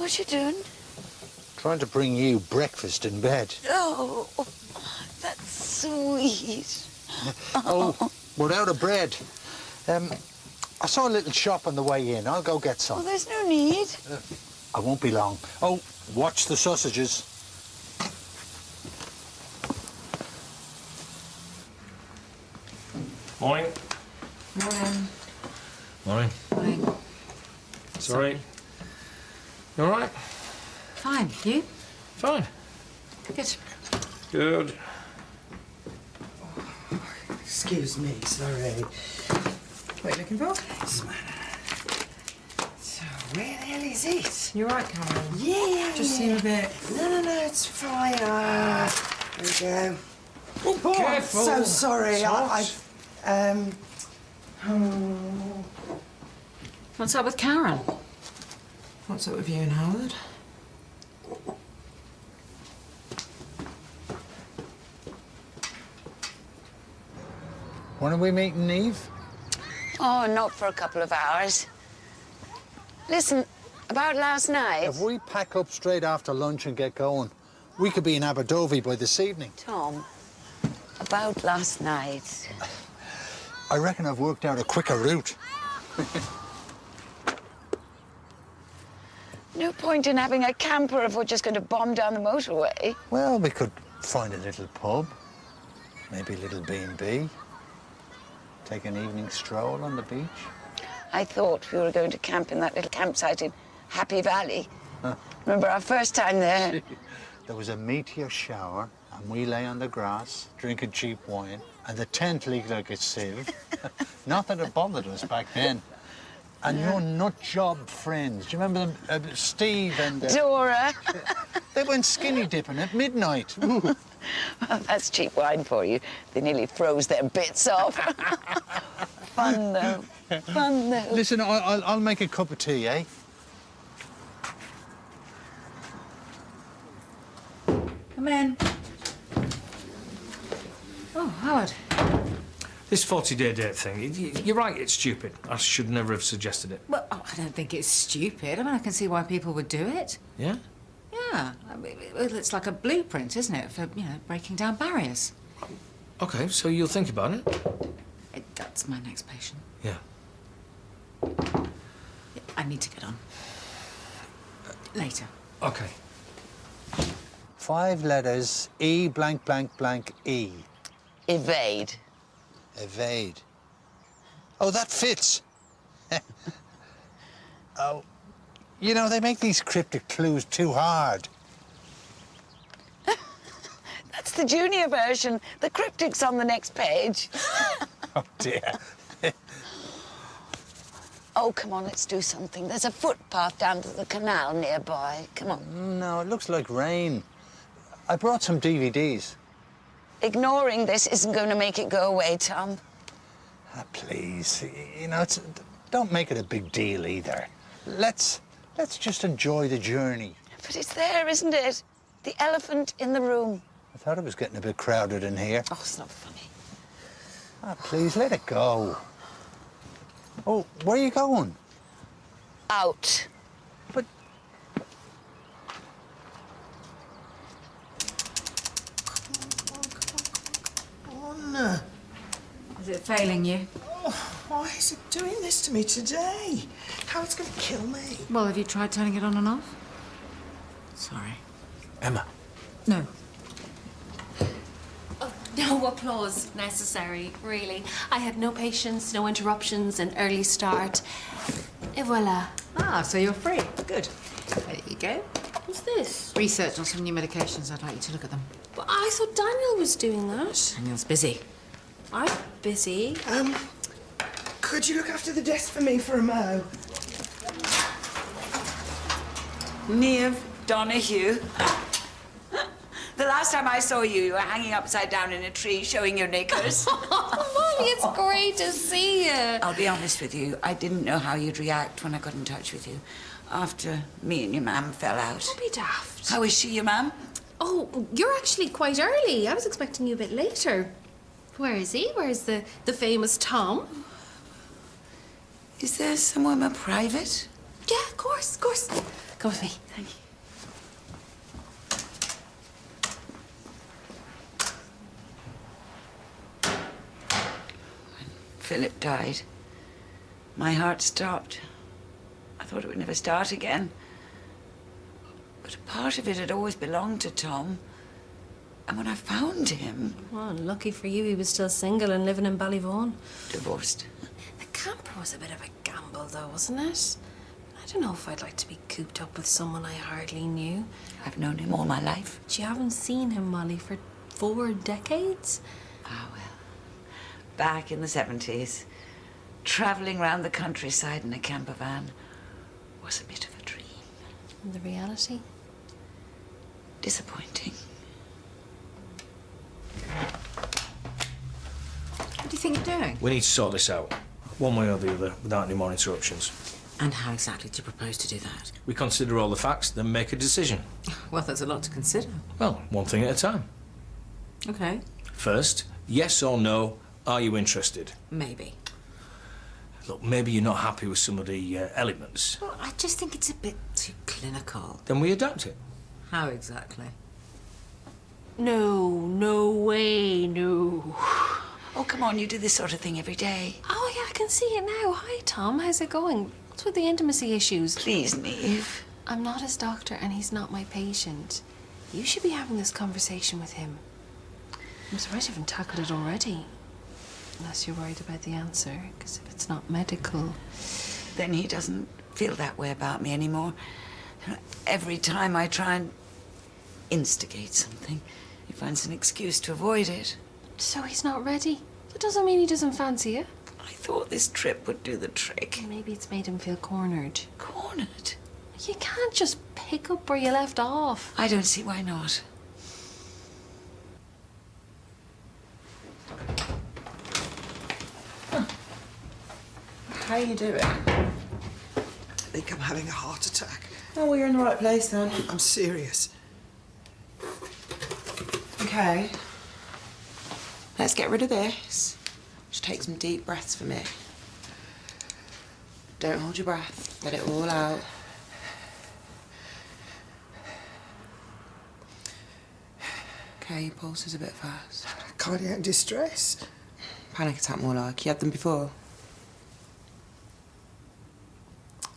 What you doing? Trying to bring you breakfast in bed. Oh, that's sweet. Oh, we're out of bread. I saw a little shop on the way in. I'll go get some. Well, there's no need. I won't be long. Oh, watch the sausages. Morning. Morning. Morning. Morning. Sorry. You all right? Fine. You? Fine. Good. Good. Excuse me, sorry. What are you looking for? This one. So, where the hell is it? You're right, Karen. Yeah. Just seem a bit... No, it's fine. There we go. Oh, Careful. I'm so sorry. What's up with Karen? What's up with you and Howard? When are we meeting, Eve? Oh, not for a couple of hours. Listen, about last night... If we pack up straight after lunch and get going, we could be in Aberdovi by this evening. Tom, about last night... I reckon I've worked out a quicker route. No point in having a camper if we're just going to bomb down the motorway. Well, we could find a little pub, maybe a little B&B, take an evening stroll on the beach. I thought we were going to camp in that little campsite in Happy Valley. Huh. Remember our first time there? There was a meteor shower, and we lay on the grass, drinking cheap wine, and the tent leaked like a sieve. Not that it bothered us back then. And your nut job friends, do you remember them? Steve and... Dora. They went skinny dipping at midnight. Ooh. Well, that's cheap wine for you. They nearly froze their bits off. Fun, though. Fun, though. Listen, I'll make a cup of tea, eh? Come in. Oh, Howard. This 40-day date thing, you're right, it's stupid. I should never have suggested it. Well, I don't think it's stupid. I mean, I can see why people would do it. Yeah? Yeah. I mean, it's like a blueprint, isn't it, for, breaking down barriers. OK, so you'll think about it? That's my next patient. Yeah. Yeah, I need to get on. Later. OK. 5 letters, E blank blank blank E. Evade. Evade. Oh, that fits. Oh, you know, they make these cryptic clues too hard. That's the junior version. The cryptic's on the next page. Oh, dear. Oh, come on, let's do something. There's a footpath down to the canal nearby. Come on. No, it looks like rain. I brought some DVDs. Ignoring this isn't going to make it go away, Tom. Ah, please, you know, don't make it a big deal either. Let's just enjoy the journey. But it's there, isn't it? The elephant in the room. I thought it was getting a bit crowded in here. Oh, it's not funny. Ah, please, let it go. Oh, where are you going? Out. But... Come on. Is it failing you? Oh, why is it doing this to me today? Howard's going to kill me. Well, have you tried turning it on and off? Sorry. Emma. No. Oh, no applause necessary, really. I had no patience, no interruptions, an early start. Et voila. Ah, so you're free. Good. There you go. What's this? Research on some new medications. I'd like you to look at them. But I thought Daniel was doing that. Daniel's busy. I'm busy. Could you look after the desk for me for a mo? Niamh Donahue. The last time I saw you, you were hanging upside down in a tree showing your knickers. Mommy, it's great to see you. I'll be honest with you, I didn't know how you'd react when I got in touch with you after me and your mum fell out. Don't be daft. How is she, your mum? Oh, you're actually quite early. I was expecting you a bit later. Where is he? Where's the famous Tom? Is there somewhere more private? Yeah, of course, of course. Come with me. Thank you. When Philip died, my heart stopped. I thought it would never start again. But a part of it had always belonged to Tom. And when I found him... Well, lucky for you, he was still single and living in Ballyvaughan. Divorced. The camper was a bit of a gamble, though, wasn't it? I don't know if I'd like to be cooped up with someone I hardly knew. I've known him all my life. But you haven't seen him, Molly, for 4 decades? Ah, well. Back in the 70s, travelling round the countryside in a camper van was a bit of a dream. And the reality? Disappointing. What do you think you're doing? We need to sort this out, one way or the other, without any more interruptions. And how exactly do you propose to do that? We consider all the facts, then make a decision. Well, there's a lot to consider. Well, one thing at a time. Okay. First, yes or no, are you interested? Maybe. Look, maybe you're not happy with some of the elements. Well, I just think it's a bit too clinical. Then we adapt it. How exactly? No way, no. Oh, come on, you do this sort of thing every day. Oh, yeah, I can see it now. Hi, Tom. How's it going? What's with the intimacy issues? Please, Neve. I'm not his doctor and he's not my patient. You should be having this conversation with him. I'm surprised you haven't tackled it already. Unless you're worried about the answer, because if it's not medical... Then he doesn't feel that way about me anymore. Every time I try and instigate something, he finds an excuse to avoid it. So he's not ready? That doesn't mean he doesn't fancy you. I thought this trip would do the trick. Maybe it's made him feel cornered. Cornered? You can't just pick up where you left off. I don't see why not. How you doing? I think I'm having a heart attack. Oh, well, you're in the right place then. I'm serious. Okay. Let's get rid of this. Just take some deep breaths for me. Don't hold your breath. Let it all out. Okay, your pulse is a bit fast. Cardiac distress. Panic attack more like. You had them before?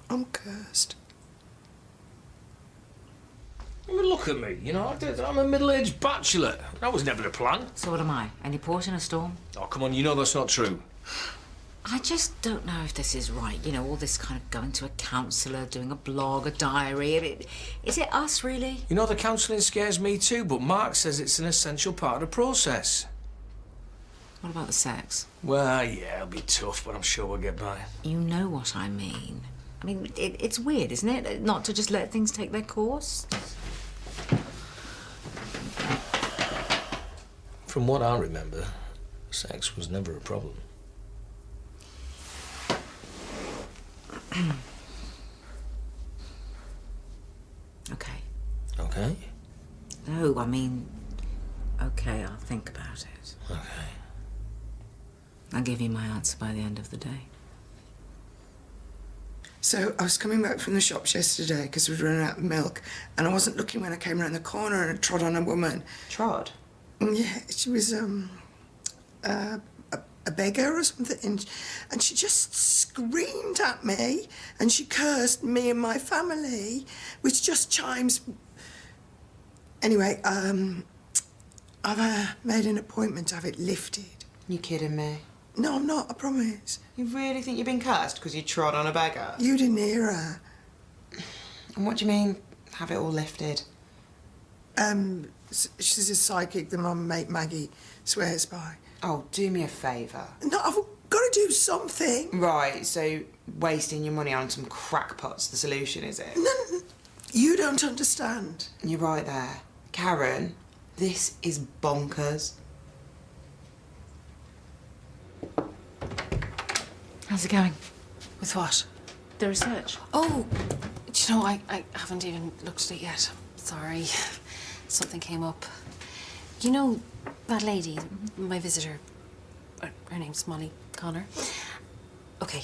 I'm cursed. I mean, look at me, you know, I'm a middle-aged bachelor. That was never the plan. So what am I? Any port in a storm? Oh, come on, you know that's not true. I just don't know if this is right. You know, all this kind of going to a counsellor, doing a blog, a diary. Is it us, really? You know, the counselling scares me too, but Mark says it's an essential part of the process. What about the sex? Well, yeah, it'll be tough, but I'm sure we'll get by. You know what I mean. I mean, it's weird, isn't it? Not to just let things take their course. From what I remember, sex was never a problem. Okay. Okay? No, I mean, okay, I'll think about it. Okay. I'll give you my answer by the end of the day. So I was coming back from the shops yesterday because we'd run out of milk, and I wasn't looking when I came around the corner and I trod on a woman. Trod? Yeah, she was a beggar or something, and she just screamed at me, and she cursed me and my family, which just chimes. Anyway, I've made an appointment to have it lifted. You kidding me? No, I'm not. I promise. You really think you've been cursed because you trod on a beggar? You didn't hear her. And what do you mean, have it all lifted? She's a psychic that my mate Maggie swears by. Oh, do me a favour. No, I've got to do something. Right, so wasting your money on some crackpot's the solution, is it? No, you don't understand. You're right there. Karen, this is bonkers. How's it going? With what? The research. Oh, do you know, I haven't even looked at it yet. Sorry. Something came up. You know that lady, my visitor, her name's Molly Connor. Okay,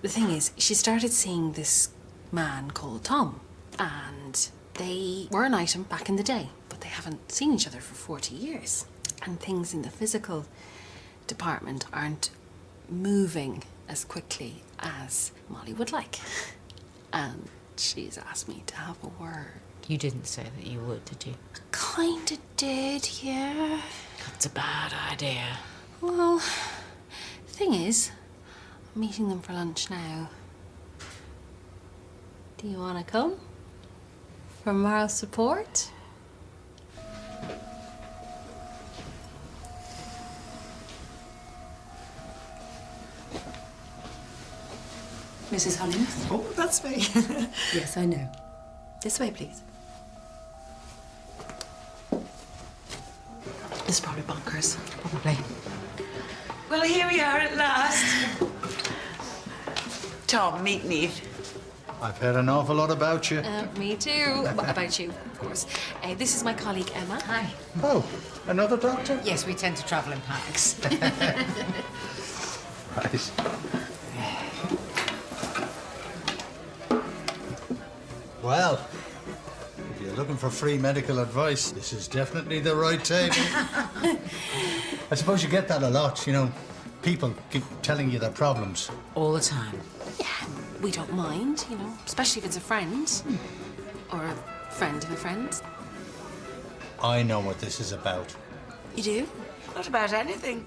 the thing is, she started seeing this man called Tom. and they were an item back in the day, but they haven't seen each other for 40 years. And things in the physical department aren't moving as quickly as Molly would like. And she's asked me to have a word. You didn't say that you would, did you? Kinda did, yeah. That's a bad idea. Well, thing is, I'm meeting them for lunch now. Do you want to come? For moral support? Mrs. Hollins? Oh, that's me. Yes, I know. This way, please. This is probably bonkers. Probably. Well, here we are at last. Tom, meet Niamh. I've heard an awful lot about you. Me too. What about you, of course. This is my colleague, Emma. Hi. Oh, another doctor? Yes, we tend to travel in packs. Right. Well, if you're looking for free medical advice, this is definitely the right table. I suppose you get that a lot, you know. People keep telling you their problems. All the time. Yeah, we don't mind, you know, especially if it's a friend. Or a friend of a friend. I know what this is about. You do? Not about anything.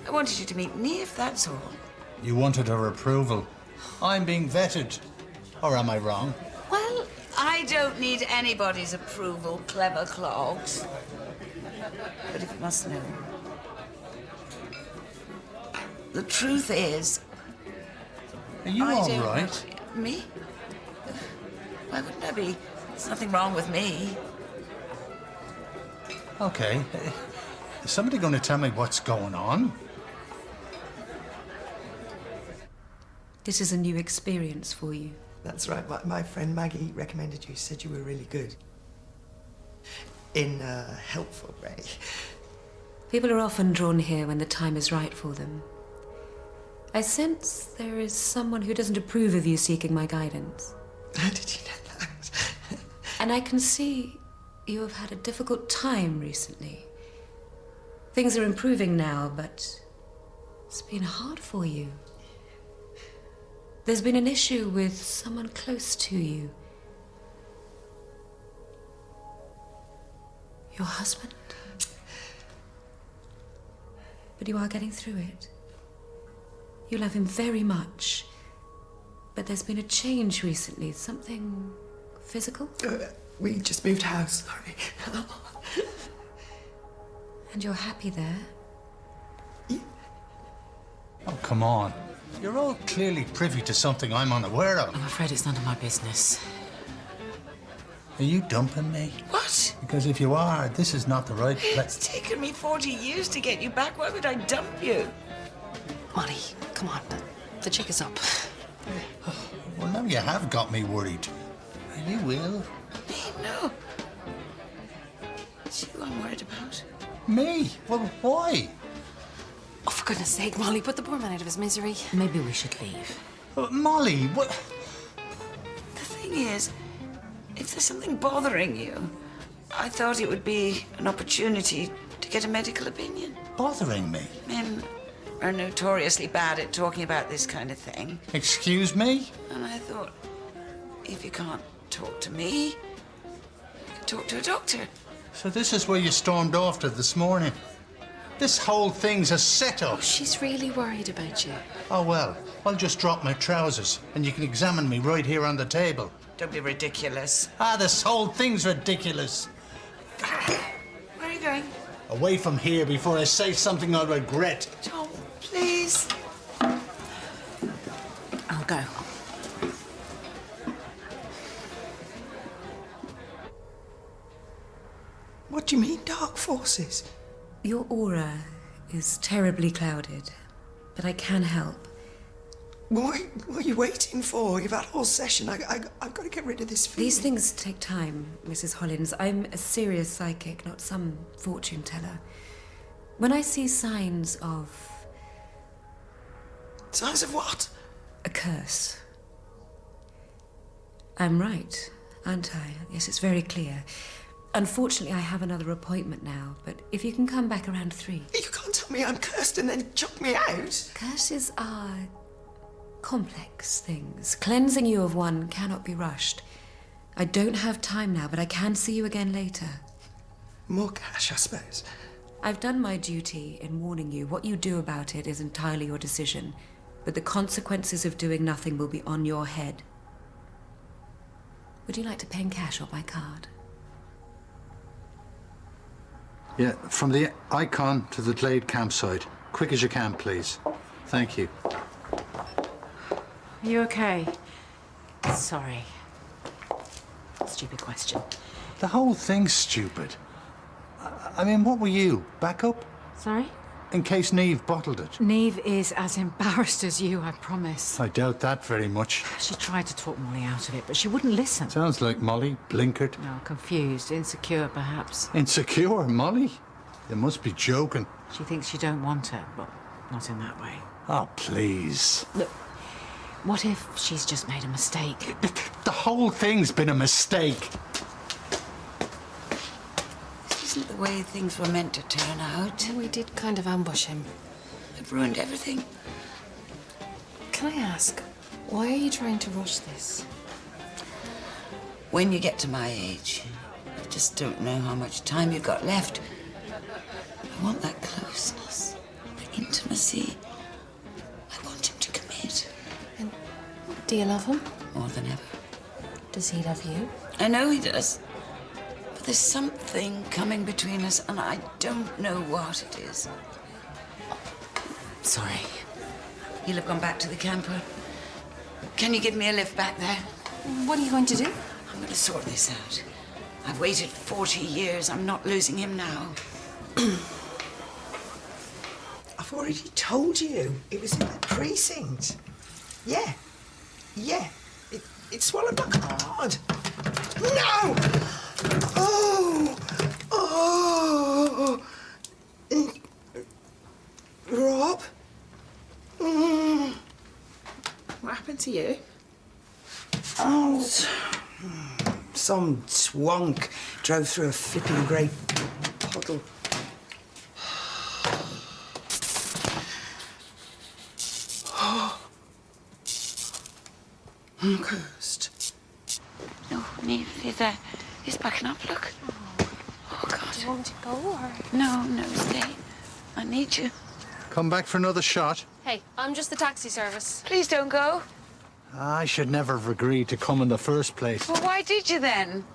I wanted you to meet Niamh, that's all. You wanted her approval. I'm being vetted. Or am I wrong? Well, I don't need anybody's approval, clever clogs. But if you must know, the truth is, Are you I all don't right? know- Me? Why wouldn't I be? There's nothing wrong with me. Okay. Is somebody going to tell me what's going on? This is a new experience for you. That's right. My friend Maggie recommended you. Said you were really good. In a helpful way. People are often drawn here when the time is right for them. I sense there is someone who doesn't approve of you seeking my guidance. How did you know that? And I can see you have had a difficult time recently. Things are improving now, but it's been hard for you. There's been an issue with someone close to you. Your husband? But you are getting through it. You love him very much. But there's been a change recently. Something physical? We just moved house. Sorry. And you're happy there? Oh, come on. You're all clearly privy to something I'm unaware of. I'm afraid it's none of my business. Are you dumping me? What? Because if you are, this is not the right place. It's taken me 40 years to get you back. Why would I dump you? Molly, come on. The chick is up. Well, now you have got me worried. Are you ill? Me? No. It's you I'm worried about. Me? Well, why? Oh, for goodness sake, Molly, put the poor man out of his misery. Maybe we should leave. Molly, what? The thing is, if there's something bothering you, I thought it would be an opportunity to get a medical opinion. Bothering me? Men are notoriously bad at talking about this kind of thing. Excuse me? And I thought, if you can't talk to me, you can talk to a doctor. So this is where you stormed off to this morning? This whole thing's a setup. She's really worried about you. Oh, well, I'll just drop my trousers and you can examine me right here on the table. Don't be ridiculous. This whole thing's ridiculous. Where are you going? Away from here before I say something I'll regret. Tom, please. I'll go. What do you mean, dark forces? Your aura is terribly clouded, but I can help. What are you waiting for? You've had a whole session. I've got to get rid of this feeling. These things take time, Mrs. Hollins. I'm a serious psychic, not some fortune teller. When I see signs of Signs of what? a curse, I'm right. aren't I? Yes, it's very clear. Unfortunately, I have another appointment now, but if you can come back around 3. You can't tell me I'm cursed and then chuck me out. Curses are complex things. Cleansing you of one cannot be rushed. I don't have time now, but I can see you again later. More cash, I suppose. I've done my duty in warning you. What you do about it is entirely your decision, but the consequences of doing nothing will be on your head. Would you like to pay in cash or by card? Yeah, from the Icon to the Glade campsite. Quick as you can, please. Thank you. Are you okay? Sorry. Stupid question. The whole thing's stupid. I mean, what were you? Backup? Sorry? In case Niamh bottled it. Niamh is as embarrassed as you, I promise. I doubt that very much. She tried to talk Molly out of it, but she wouldn't listen. Sounds like Molly blinkered. No, confused, insecure, perhaps. Insecure, Molly? You must be joking. She thinks you don't want her, but not in that way. Oh, please. Look, what if she's just made a mistake? The whole thing's been a mistake. This isn't the way things were meant to turn out. We did kind of ambush him. I've ruined everything. Can I ask, why are you trying to rush this? When you get to my age, I just don't know how much time you've got left. I want that closeness, the intimacy. I want him to commit. And do you love him? More than ever. Does he love you? I know he does. But there's something coming between us, and I don't know what it is. Sorry. You'll have gone back to the camper. Can you give me a lift back there? What are you going to do? I'm going to sort this out. I've waited 40 years. I'm not losing him now. I've already told you. It was in the precinct. Yeah. Yeah. It swallowed my card. No! Oh! Oh! Rob? What happened to you? Oh, some twonk drove through a flipping grey puddle. I'm cursed. No, Niamh, he's backing up, look. Oh, God. Do you want to go or? No, stay. I need you. Come back for another shot. Hey, I'm just the taxi service. Please don't go. I should never have agreed to come in the first place. Well, why did you then?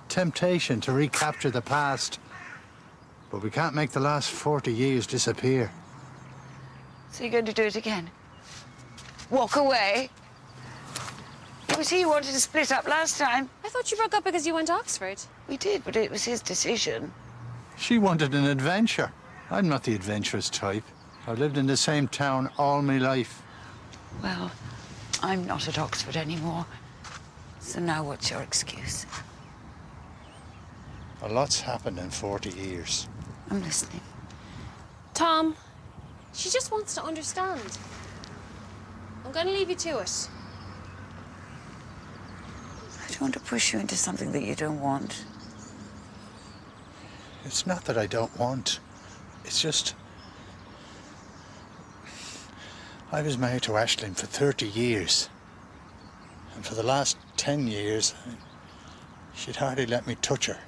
Temptation to recapture the past. But we can't make the last 40 years disappear. So you're going to do it again? Walk away? It was he who wanted to split up last time. I thought you broke up because you went to Oxford. We did, but it was his decision. She wanted an adventure. I'm not the adventurous type. I've lived in the same town all my life. Well, I'm not at Oxford anymore. So now what's your excuse? A lot's happened in 40 years. I'm listening. Tom, she just wants to understand. I'm going to leave you to it. I don't want to push you into something that you don't want. It's not that I don't want. It's just... I was married to Aisling for 30 years. And for the last 10 years, she'd hardly let me touch her.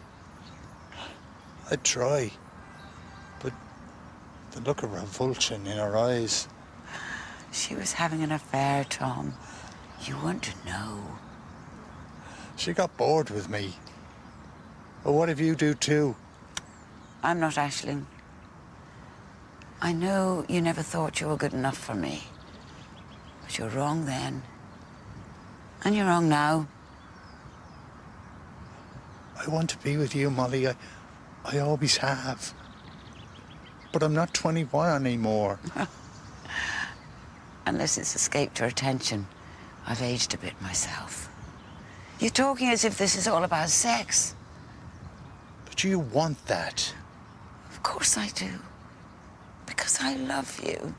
I'd try. But the look of revulsion in her eyes... She was having an affair, Tom. You want to know. She got bored with me. Well, what if you do too? I'm not Aisling. I know you never thought you were good enough for me. But you're wrong then. And you're wrong now. I want to be with you, Molly. I always have. But I'm not 21 anymore. Unless it's escaped your attention, I've aged a bit myself. You're talking as if this is all about sex. But you want that. Of course I do. Because I love you.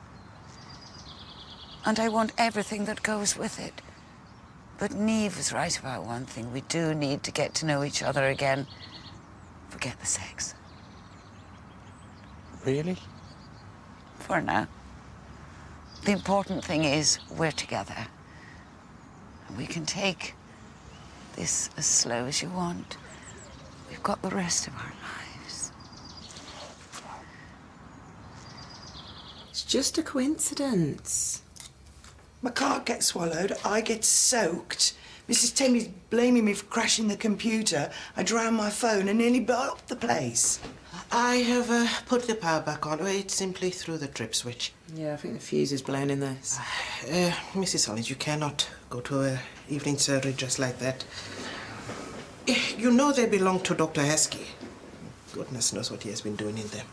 And I want everything that goes with it. But Niamh was right about one thing. We do need to get to know each other again. Forget the sex. Really? For now. The important thing is we're together. And we can take this as slow as you want. We've got the rest of our lives. It's just a coincidence. My car gets swallowed, I get soaked. Mrs. Tammy's blaming me for crashing the computer. I drowned my phone and nearly blew up the place. I have put the power back on. It's simply through the trip switch. Yeah, I think the fuse is blown in this. Mrs. Hollins, you cannot go to a evening surgery just like that. You know they belong to Dr. Heskey. Goodness knows what he has been doing in them.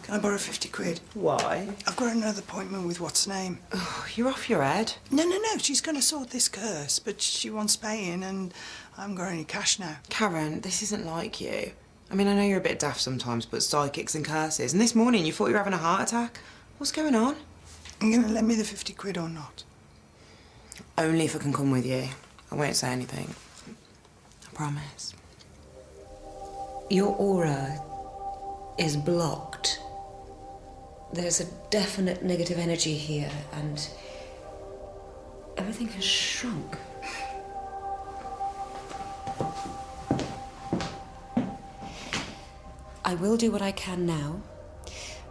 Can I borrow 50 quid? Why? I've got another appointment with what's her name. Oh, you're off your head. No, she's going to sort this curse, but she wants paying and I haven't got any cash now. Karen, this isn't like you. I mean, I know you're a bit daft sometimes, but psychics and curses. And this morning you thought you were having a heart attack. What's going on? Are you going to lend me the 50 quid or not? Only if I can come with you. I won't say anything. I promise. Your aura is blocked. There's a definite negative energy here, and everything has shrunk. I will do what I can now,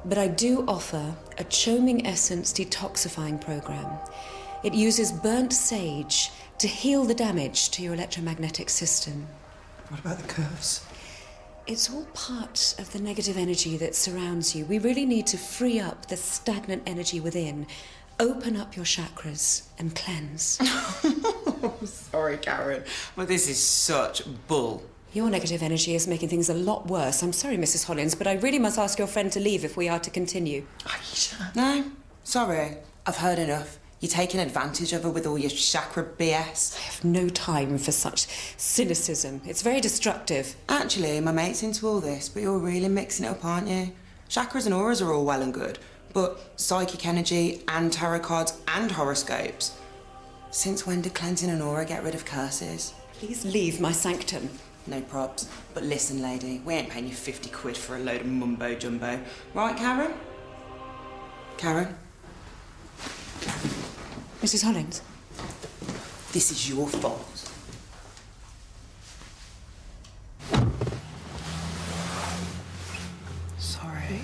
but I do offer a Choming Essence detoxifying program. It uses burnt sage to heal the damage to your electromagnetic system. What about the curse? It's all part of the negative energy that surrounds you. We really need to free up the stagnant energy within, open up your chakras and cleanse. I'm sorry, Karen, but this is such bull. Your negative energy is making things a lot worse. I'm sorry, Mrs. Hollins, but I really must ask your friend to leave if we are to continue. Aisha. No, sorry. I've heard enough. You're taking advantage of her with all your chakra BS. I have no time for such cynicism. It's very destructive. Actually, my mate's into all this, but you're really mixing it up, aren't you? Chakras and auras are all well and good, but psychic energy and tarot cards and horoscopes. Since when did cleansing an aura get rid of curses? Please leave my sanctum. No props. But listen, lady, we ain't paying you 50 quid for a load of mumbo-jumbo. Right, Karen? Karen? Mrs. Hollins? This is your fault. Sorry.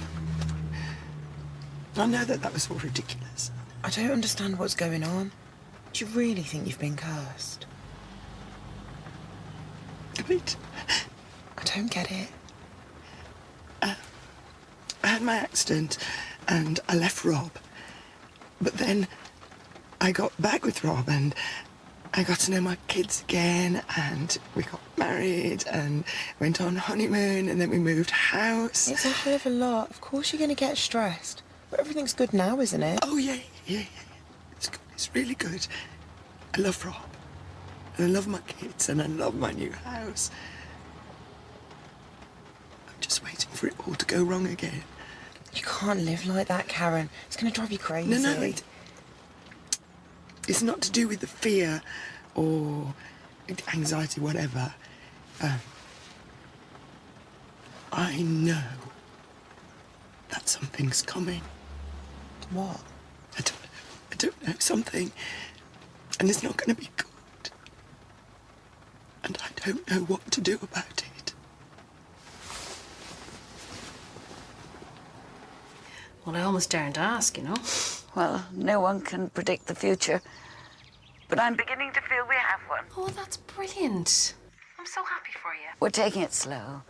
I know that was all ridiculous. I don't understand what's going on. Do you really think you've been cursed? Wait. I don't get it. I had my accident and I left Rob. But then I got back with Rob and I got to know my kids again and we got married and went on honeymoon and then we moved house. It's a hell of a lot. Of course you're going to get stressed. But everything's good now, isn't it? Oh, yeah. It's good. It's really good. I love Rob. And I love my kids and I love my new house. I'm just waiting for it all to go wrong again. You can't live like that, Karen. It's going to drive you crazy. No, it's not to do with the fear or anxiety, whatever. I know that something's coming. What? I don't know, something. And it's not going to be good. And I don't know what to do about it. Well, I almost daren't ask, you know. Well, no one can predict the future. But I'm beginning to feel we have one. Oh, that's brilliant. I'm so happy for you. We're taking it slow.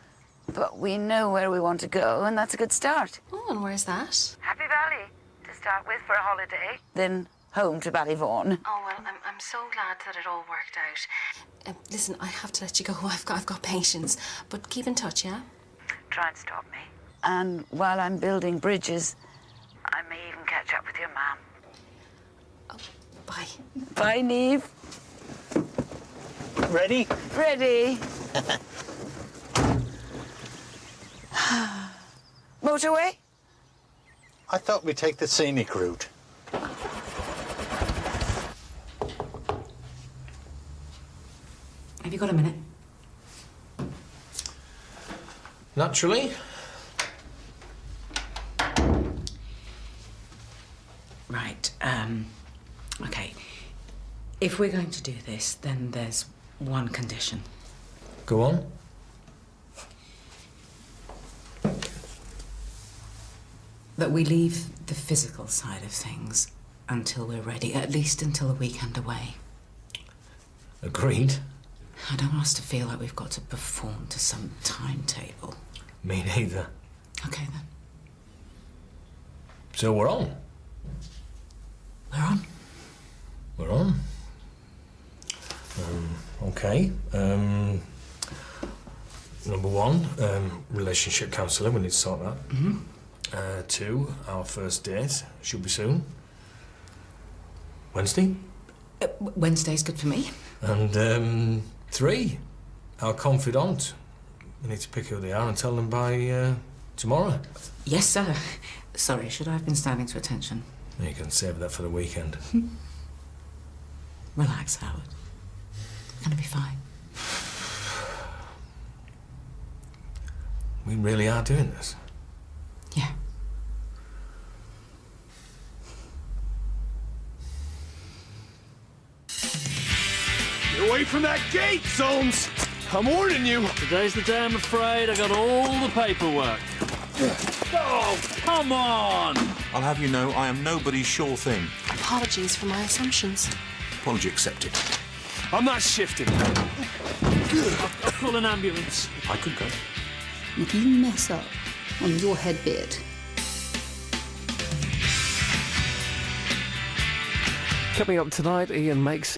But we know where we want to go, and that's a good start. Oh, and where's that? Happy Valley, to start with, for a holiday. Then home to Ballyvaughan. Oh, well, I'm so glad that it all worked out. Listen, I have to let you go. I've got patience. But keep in touch, yeah? Try and stop me. And while I'm building bridges, I may even catch up with your mum. Oh, bye. Bye, Niamh. Ready? Ready. Motorway? I thought we'd take the scenic route. you got a minute? Naturally. Right, okay. If we're going to do this, then there's one condition. Go on. That we leave the physical side of things until we're ready, at least until a weekend away. Agreed. I don't want us to feel like we've got to perform to some timetable. Me neither. Okay, then. So we're on. We're on. We're on. Okay. Number one, relationship counsellor. We need to sort that. Mm-hmm. 2, our first date should be soon. Wednesday. Wednesday's good for me. And 3, our confidant. We need to pick who they are and tell them by tomorrow. Yes, sir. Sorry, should I have been standing to attention? You can save that for the weekend. Relax, Howard. It's gonna be fine. We really are doing this. Yeah. Get away from that gate, Soames! I'm warning you. Today's the day, I'm afraid. I got all the paperwork. Oh, come on! I'll have you know I am nobody's sure thing. Apologies for my assumptions. Apology accepted. I'm not shifting. I'll call an ambulance. I could go. If you mess up on your head bit. Coming up tonight, Ian makes